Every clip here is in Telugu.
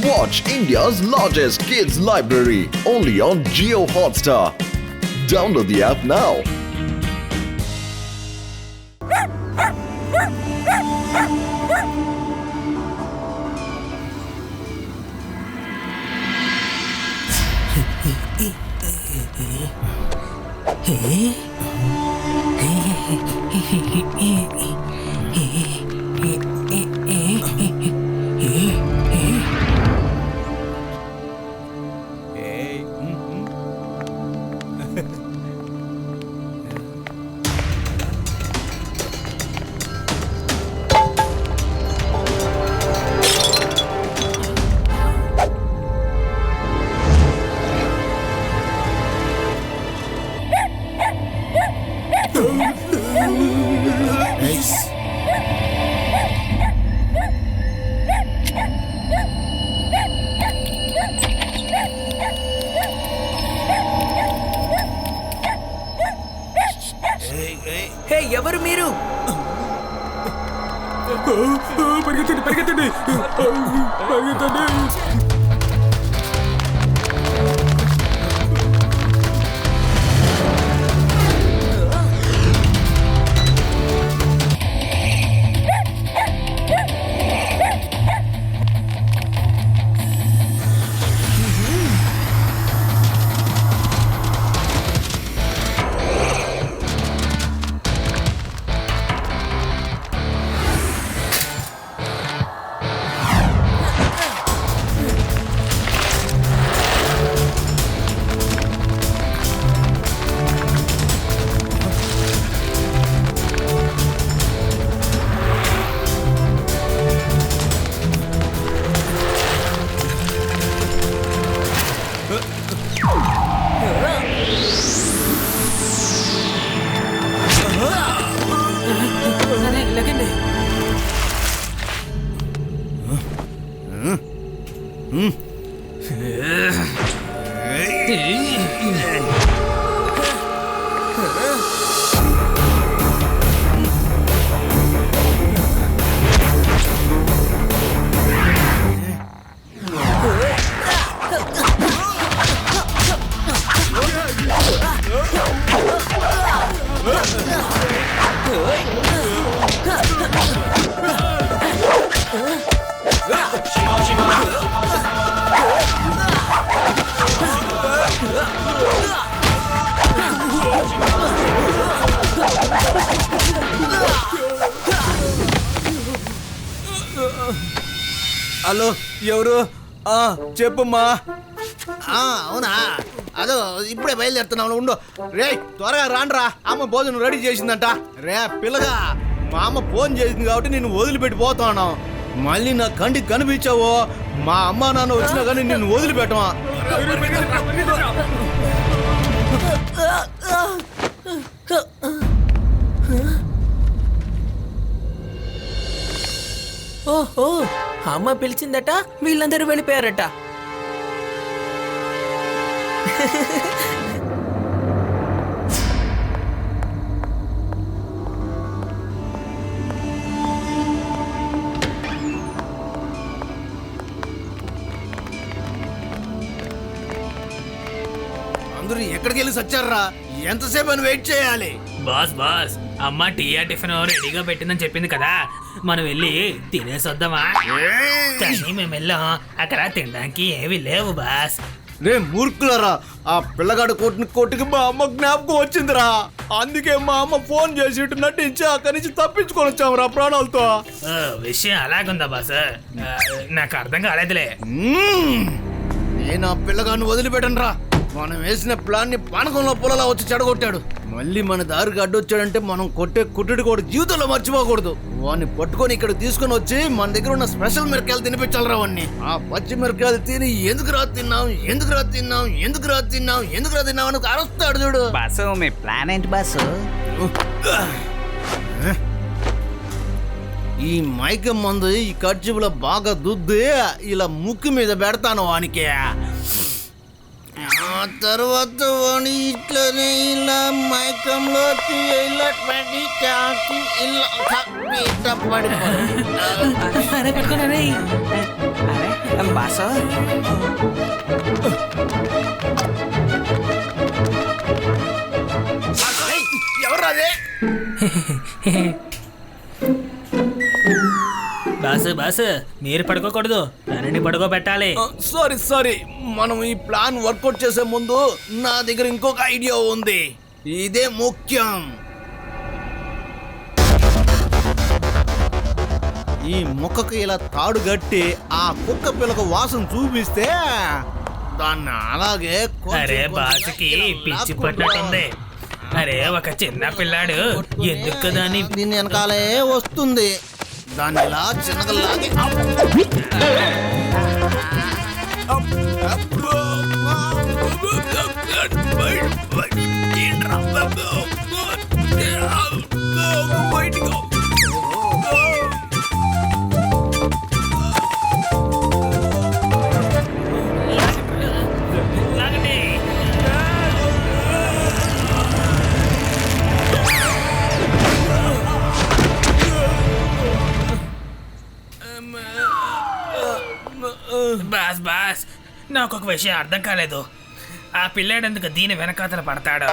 Watch India's largest kids library only on Jio Hotstar. Download the app now. హే ఎవరు మీరు? పరిగెత్తండి పరిగెత్తండి పరిగెత్తండి. హలో ఎవరు? చెప్పమ్మా. అవునా, అదో ఇప్పుడే బయలుదేరుతున్నావు. ఉండు రే, త్వరగా రాండ్రా. అమ్మ భోజనం రెడీ చేసిందంట. రే పిల్లగా, మా అమ్మ ఫోన్ చేసింది కాబట్టి నేను వదిలిపెట్టిపోతాను. మళ్ళీ నా కంటికి కనిపించావో మా అమ్మ నాన్న వచ్చినా కానీ నిన్ను వదిలిపెట్టమా. ఓహో, అమ్మ పిలిచిందట, వీళ్ళందరూ వెళ్ళిపోయారట. అందరూ ఎక్కడికి వెళ్ళి సచ్చారా? ఎంతసేపు అని వెయిట్ చేయాలి? బాస్ బాస్, అమ్మ టిఫిన్ రెడీగా పెట్టిందని చెప్పింది కదా, మనం వెళ్ళి తినేసొద్దామా? కానీ మేము వెళ్ళాం, అక్కడ తినడానికి ఏవి లేవు బాస్. రే మూర్ఖులరా, ఆ పిల్లగాడు కొట్టిన కొట్టుకి మా అమ్మ జ్ఞాపకం వచ్చిందిరా. అందుకే మా అమ్మ ఫోన్ చేసి నటించి అక్కడి నుంచి తప్పించుకొని వచ్చామురా ప్రాణాలతో. విషయం అలాగుందా బాస్? నాకు అర్థం కాలేదులే. నేను ఆ పిల్లగాడిని వదిలిపెట్టను రా. మనం వేసిన ప్లాన్ ని పానకంలో పొలలా వచ్చి చెడగొట్టాడు. మళ్ళీ మన దారికి అడ్డొచ్చాడంటే మనం కొట్టే కుట్టుడు కూడా జీవితంలో మర్చిపోకూడదు. వాడిని పట్టుకొని ఇక్కడ తీసుకొని వచ్చి మన దగ్గర ఉన్న స్పెషల్ మిరకాయలు తినిపించాలరా వాడిని. ఆ పచ్చి మిరకాయలు తిని ఎందుకు రా తిన్నాం అని అరుస్తాడు చూడు. బాసు, మీ ప్లాన్ ఏంటి బాసు? ఈ మైకం మందు ఈ కర్చీపులో బాగా దుద్ది ఇలా ముక్కు మీద పెడతాను వానికి. ఆ తర్వాత వాణి ఇట్లనే ఇలా మైకంలో ఇలా పెట్టి చాకి ఇలా పడిపోయి బాసు ఎవరాదే? బాసు బాసు మీరు పడుకోకూడదు, నన్ను పడుకోబెట్టాలి. సారీ మనం ఈ ప్లాన్ వర్కౌట్ చేసే ముందు నా దగ్గర ఇంకొక ఐడియా ఉంది. ఇదే ముఖ్యం. ఈ మొక్కకు ఇలా తాడు కట్టి ఆ కుక్క పిల్లకు వాసన చూపిస్తే దాన్ని అలాగే కొంచెం అరే కొంచెంగా బాసుకి ఇలా పిచ్చి లాక్కుంటూ పట్టినట్టుంది. అరే ఒక చిన్న పిల్లాడు ఎందుకు దాన్ని దీని వెనకాలే వస్తుంది. దాన్ని ఇలా చిన్నగా లాగి లాగండి. బాస్ బాస్ నాకు ఒక విషయం అర్థం కాలేదు. ఆ పిల్లాడెందుకు దీని వెనకాతల పడతాడు?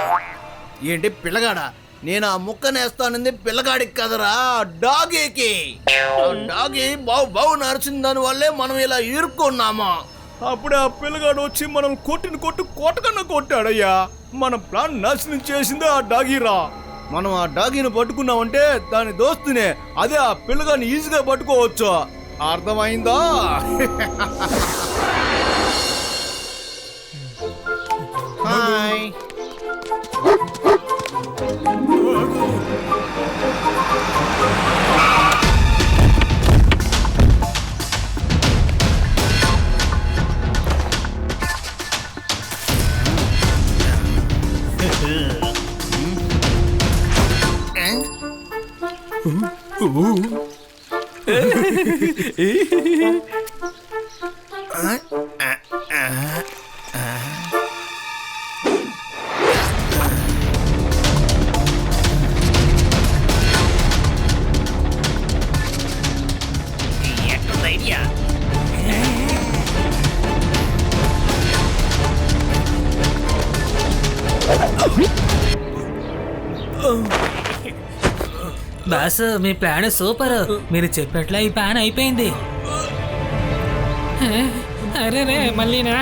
ఏంటి పిల్లగాడా? నేను ఆ ముక్కనేస్తానంది పిల్లగాడికి కదరా, డాగీకి. ఆ డాగీ బావు బావు నరిచిన దాని వల్లే మనం ఇలా ఇరుక్కున్నాము. అప్పుడే ఆ పిల్లగాడు వచ్చి మనం కొట్టకన్నా కొట్టాడయ్యా. మన ప్లాన్ నాశనం చేసిందే ఆ డాగీరా. మనం ఆ డాగీని పట్టుకున్నామంటే దాని దోస్తునే, అదే ఆ పిల్లగాని ఈజీగా పట్టుకోవచ్చు. అర్థమైందా? హాయ్. ఎట్టుంది ఐడియా? బాస్ మీ ప్లాన్ సూపర్. మీరు చెప్పినట్లు ఈ ప్లాన్ అయిపోయింది. అరే రే మళ్ళీనా?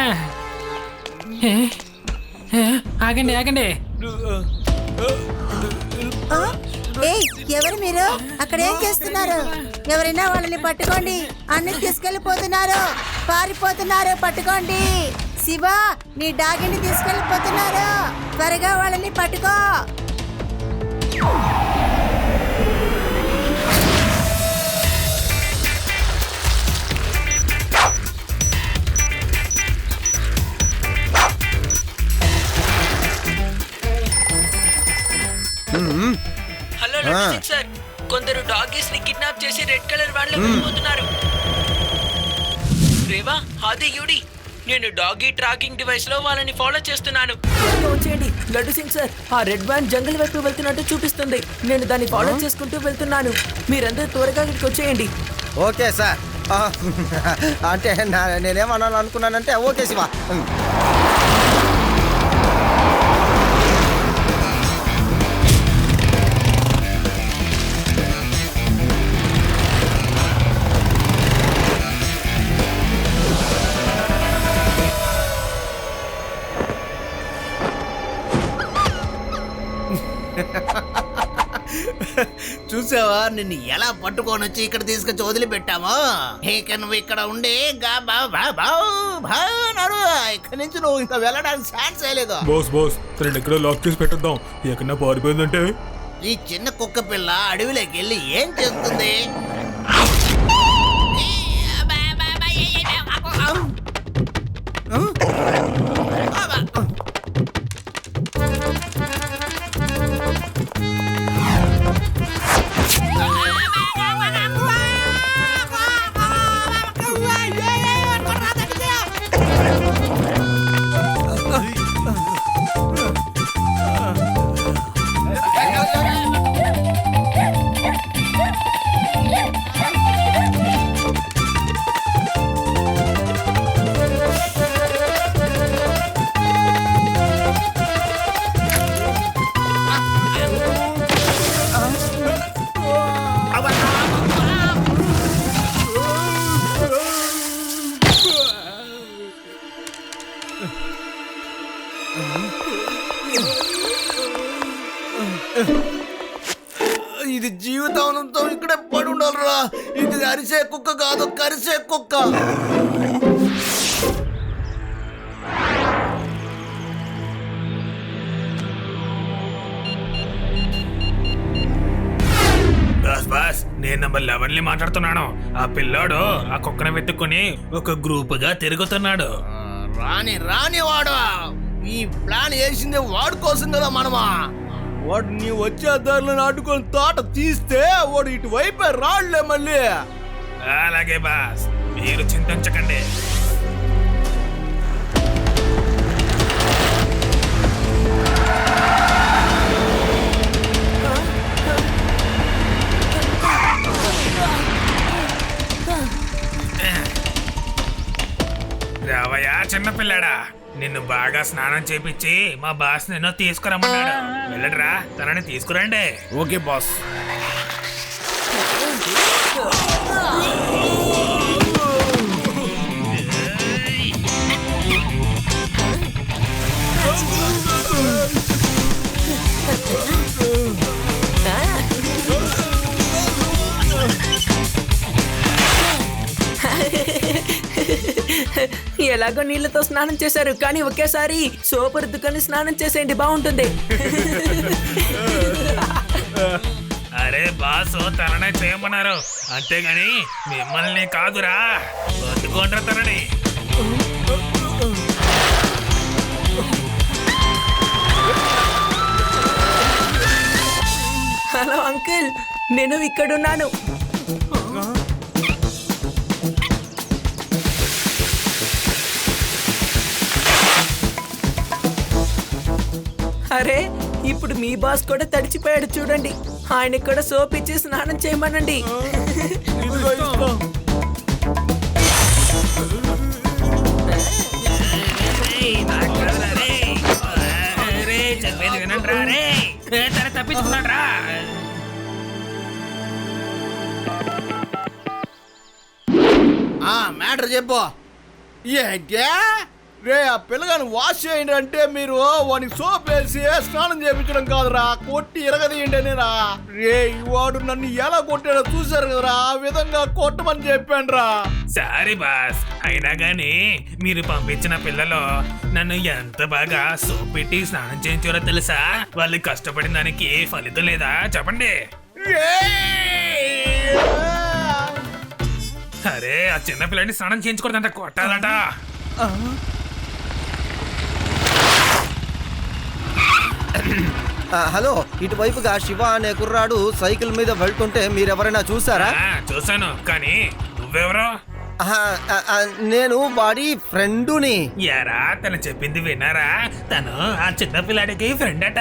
ఆగండి ఆగండి. ఏయ్, ఎవరు మీరు? అక్కడ ఏం చేస్తున్నారు? ఎవరైనా వాళ్ళని పట్టుకోండి. అన్ని తీసుకెళ్లిపోతున్నారు, పారిపోతున్నారు. పట్టుకోండి. శివ, నీ డాగిని తీసుకెళ్లిపోతున్నారు. త్వరగా వాళ్ళని పట్టుకో. హలో లడ్డు సార్, కొందరు డాగీస్ ని కిడ్నాప్ చేసి రెడ్ కలర్ వ్యాన్ లో వెళ్ళిపోతున్నారు. రేవా, ఆది, యూడి, నేను డాగీ ట్రాకింగ్ డివైస్ లో వాళ్ళని ఫాలో చేస్తున్నాను. వచ్చేయండి లడ్డు సింగ్ సార్, ఆ రెడ్ వ్యాన్ జంగల్ వైపు వెళ్తున్నట్టు చూపిస్తుంది. నేను దాన్ని ఫాలో చేసుకుంటూ వెళ్తున్నాను. మీరందరూ త్వరగా ఇక్కడికి వచ్చేయండి. Okay sir. అంటే నేనేమన్నా అనుకున్నానంటే ఓకే శివ. చూసావా, నిన్ను ఎలా పట్టుకొని వచ్చి ఇక్కడ తీసుకొచ్చి వదిలిపెట్టామో. ఇక నువ్వు ఇక్కడ ఉండి ఇక్కడి నుంచి నువ్వు ఇంకా వెళ్ళడానికి ఛాన్స్ లేదు. బాస్ తనని ఎక్కడో లాక్ చేసి పెట్టేద్దాం. ఎక్కడన్నా పారిపోయిందంటే ఈ చిన్న కుక్క పిల్ల అడవిలోకి వెళ్ళి ఏం చేస్తుంది? అక్కడే పడి ఉండాలిరా. ఇది అరిసే కుక్క కాదు, కరిసే కుక్క. బాస్ నేను నంబర్ 11 మాట్లాడుతున్నాను. ఆ పిల్లోడు ఆ కుక్కను వెతుక్కుని ఒక గ్రూప్ గా తిరుగుతున్నాడు. రాని వాడు ఈ ప్లాన్ వేసింది వాడు కోసం కదా మనమా. వాడు నీ వచ్చే దారిలో అడ్డుకొని తోట తీస్తే వాడు ఇటువైపే రాళ్లే మళ్ళీ. అలాగే బాస్, మీరు చింతించకండి. రావయ్యా చిన్నపిల్లాడా, నిన్ను బాగా స్నానం చేపించి మా బాస్ నిన్ను తీసుకురమ్మన్నాడు. వెళ్ళడరా, తనని తీసుకురండి. Okay boss. ఎలాగో నీళ్ళతో స్నానం చేశారు, కానీ ఒకేసారి సోపు రుద్దుకొని స్నానం చేసేయండి, బాగుంటుంది. అరే బాసు తననే చేయమన్నారు, అంతేగాని మిమ్మల్ని కాదురా. బతుకోండ్రా తనని. హలో అంకుల్, నేను ఇక్కడున్నాను. అరే, ఇప్పుడు మీ బాస్ కూడా తడిచిపోయాడు చూడండి. ఆయన కూడా సోప్ ఇచ్చి స్నానం చేయమనండి. తప్పించుకున్నాడు రా. మ్యాటర్ చెప్పు. ఏంటే రే, ఆ పిల్లగాని వాష్ చేయండి అంటే మీరు వానికి సోప్ వేసి స్నానం చేయించడం కాదురా, కొట్టి ఇరగదీయండి అనేరా. రే, వాడు నన్ను ఎలా కొట్టాడో చూసారు కదరా, ఆ విధంగా కొట్టమని చెప్పాను రా. సారీ బాస్, అయినా గానీ మీరు పంపించిన పిల్లలు నన్ను ఎంత బాగా సోప్ పెట్టి స్నానం చేయించారో తెలుసా? వాళ్ళు కష్టపడిన దానికి ఫలితం లేదా చెప్పండి. అరే, ఆ చిన్న పిల్లని స్నానం చేయించకూడదంట, కొట్టాలంట. హలో, ఇటువైపుగా శివ అనే కుర్రాడు సైకిల్ మీద వెళ్తుంటే మీరెవరైనా చూసారా? చూసాను, కానీ నువ్వెవరో? నేను వాడి ఫ్రెండుని. యారా, తను చెప్పింది విన్నారా? తను ఆ చిన్న పిల్లాడికి ఫ్రెండ్ అట.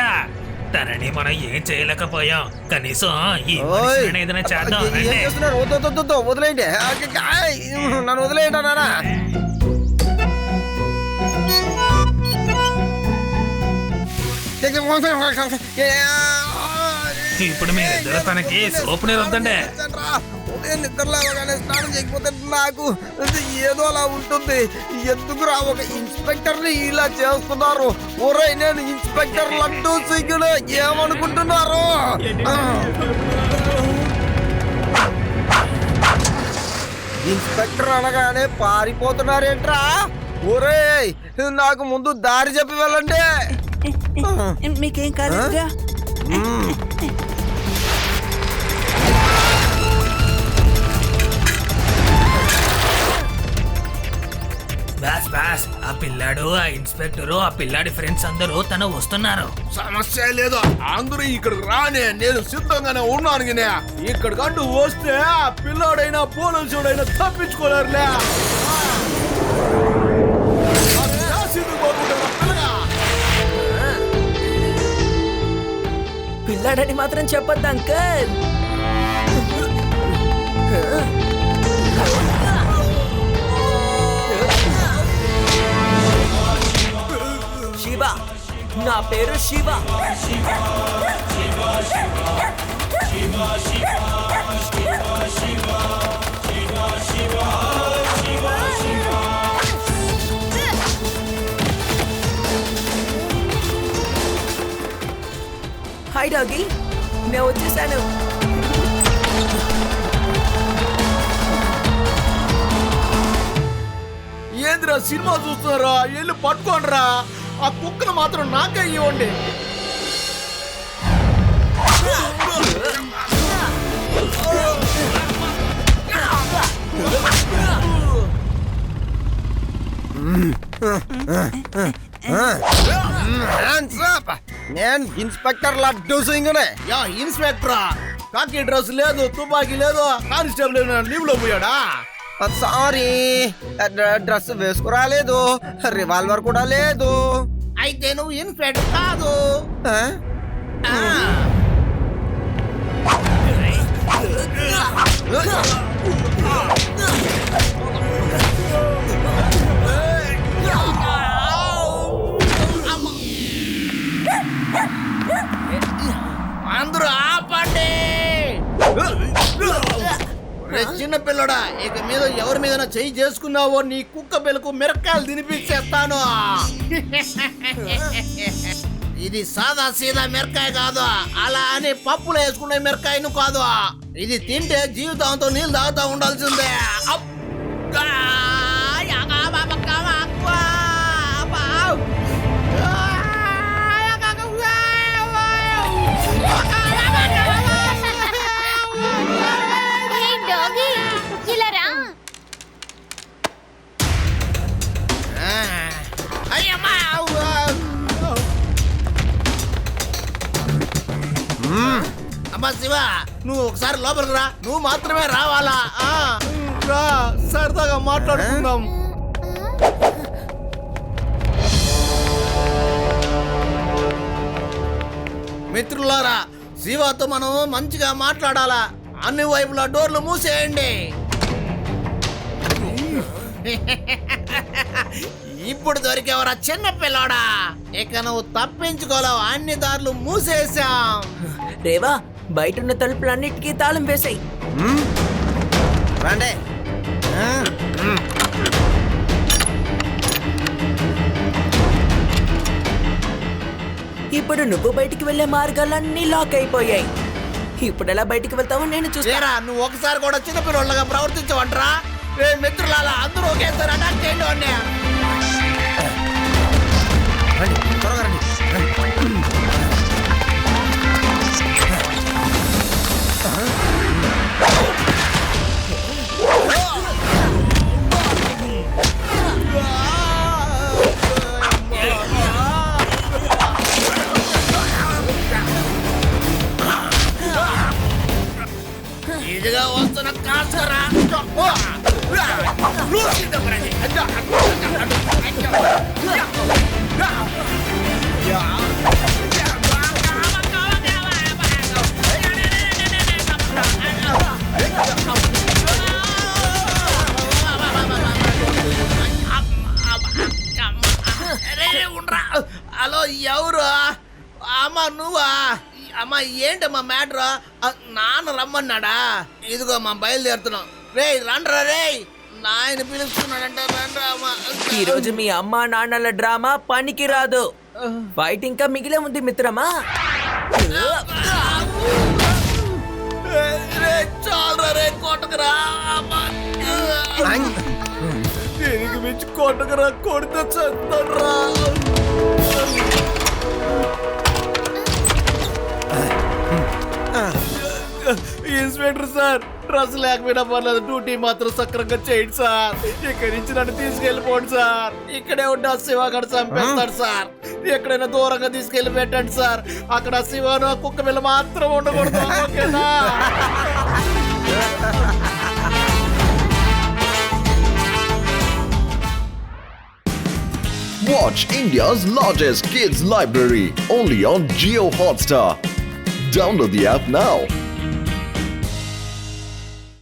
తనని మనం ఏం చేయలేకపోయాం, కనీసం ఈ మనిషిని ఏదైనా చేద్దాం. ఏం చేస్తున్నారు? వదిలేయండి, నన్ను వదిలేయండి అన్నారా? ఇప్పుడు మీరిద్దరు తనకి సోపు నిరుద్దండి. ఉదయం నిద్రలేవగానే స్నానం చేయకపోతే నాకు ఏదో అలా ఉంటుంది. ఎందుకురా ఒక ఇన్స్పెక్టర్ని ఇలా చేస్తున్నారు? ఒరే, నేను ఇన్స్పెక్టర్ లడ్డు సింగులు, ఏమనుకుంటున్నారు? ఇన్స్పెక్టర్ అనగానే పారిపోతున్నారేంట్రా? ఒరే, నాకు ముందు దారి చెప్పి వెళ్ళండి. మీకేం కాదు. బాస్ బాస్, ఆ పిల్లాడు, ఆ ఇన్స్పెక్టరు, ఆ పిల్లాడి ఫ్రెండ్స్ అందరూ తను వస్తున్నారు. సమస్య లేదు, అందరూ ఇక్కడ రానే, నేను సిద్ధంగానే ఉన్నాను. ఇక్కడికంటూ వస్తే ఆ పిల్లాడైనా పోలీసుడైనా తప్పించుకోలేరులే. పిల్లాడని మాత్రం చెప్పొద్దు అంకల్. శివ, నా పేరు శివ. హాయ్ డాగి, నేను వచ్చేసాను. ఏందిరా సినిమా చూస్తున్నారా? వెళ్ళి పట్టుకోండిరా. ఆ కుక్కను మాత్రం నాకే ఇవ్వండి. Hands up! నేను ఇన్స్పెక్టర్ లడ్డు సింగ్నే. యా ఇన్స్పెక్టరా, కాకి డ్రెస్ లేదు, తుపాకీ లేదు, కానిస్టేబుల్ లీవ్ లో పోయాడా? సారీ, డ్రెస్ వేసుకురాలేదు, రివాల్వర్ కూడా లేదు. అయితే నువ్వు ఇన్స్పెక్టర్ కాదు. ఆ? అందరూ ఆపండి. చిన్న పిల్లడా, ఇక మీద ఎవరి మీద చెయ్యి చేసుకున్నావో నీ కుక్క పిల్లకు మిరకాయలు తినిపించేస్తాను. ఇది సాదా సీదా మిరకాయ కాదు, అలా అని పప్పులు వేసుకునే మిరకాయను కాదు. ఇది తింటే జీవితంతో నీళ్ళు తాగుతూ ఉండాల్సిందే. అమ్మా శివ, నువ్వు ఒకసారి లోపలికి రా. నువ్వు మాత్రమే రావాలా? రా, సరదాగా మాట్లాడుకుందాం. మిత్రులారా, శివతో మనం మంచిగా మాట్లాడాలా. అన్ని వైపులా డోర్లు మూసేయండి. ఇప్పుడు దొరికేవరా చిన్న పిల్లోడా. ఇక నువ్వు తప్పించుకోలేవు, అన్ని దారులు మూసేసాం. రేవా, బయట ఉన్న తలుపులన్నిటికీ తాళం వేసాయి. రండి. ఇప్పుడు నువ్వు బయటికి వెళ్లే మార్గాలన్నీ లాక్ అయిపోయాయి. ఇప్పుడు ఎలా బయటికి వెళ్తావో నేను చూస్తా. ఏరా, నువ్వు ఒకసారి కూడా చిన్న పిల్లోళ్ళగా ప్రవర్తించవంటరా? రే మిత్రులారా, అందరూ ఒకేసారి అటాక్ చేయండి వాడిని. రండి, త్వరగా రండి. ఇదిగా వస్తున్న కాస్కరా. హలో, ఎవరు? అమ్మ నువ్వా? అమ్మ ఏంటమ్మా మ్యాటర్? నాన్న రమ్మన్నాడా? ఇదిగో మా బయలుదేరుతున్నాం. రే రండ్రా, రే నాయన పిలుస్తున్నాడంట, రండ్రా అమ్మా. ఈ రోజు మీ అమ్మా నాన్నల డ్రామా పనికి రాదు. ఫైట్ ఇంకా మిగిలే ఉంది మిత్రమా. చాలరా రే, కొట్టకురా. దీనికి మించి కొట్టకరా, కొడితే చస్తాడ్రా. ఇన్స్పెక్టర్ సార్, డ్రెస్ లేకపోయినా పర్లేదు, డ్యూటీ మాత్రం సక్రంగా చేయండి సార్. ఇక్కడి నుంచి నన్ను తీసుకెళ్ళిపోండి సార్. ఇక్కడే ఉంటే ఆ శివగాడు చంపేస్తాడు సార్. ఎక్కడైనా దూరంగా తీసుకెళ్ళి పెట్టండి సార్. అక్కడ శివను ఆ కుక్క పిల్ల మాత్రం ఉండకూడదు, ఓకేనా? Watch India's largest kids library only on Jio Hotstar. Download the app now.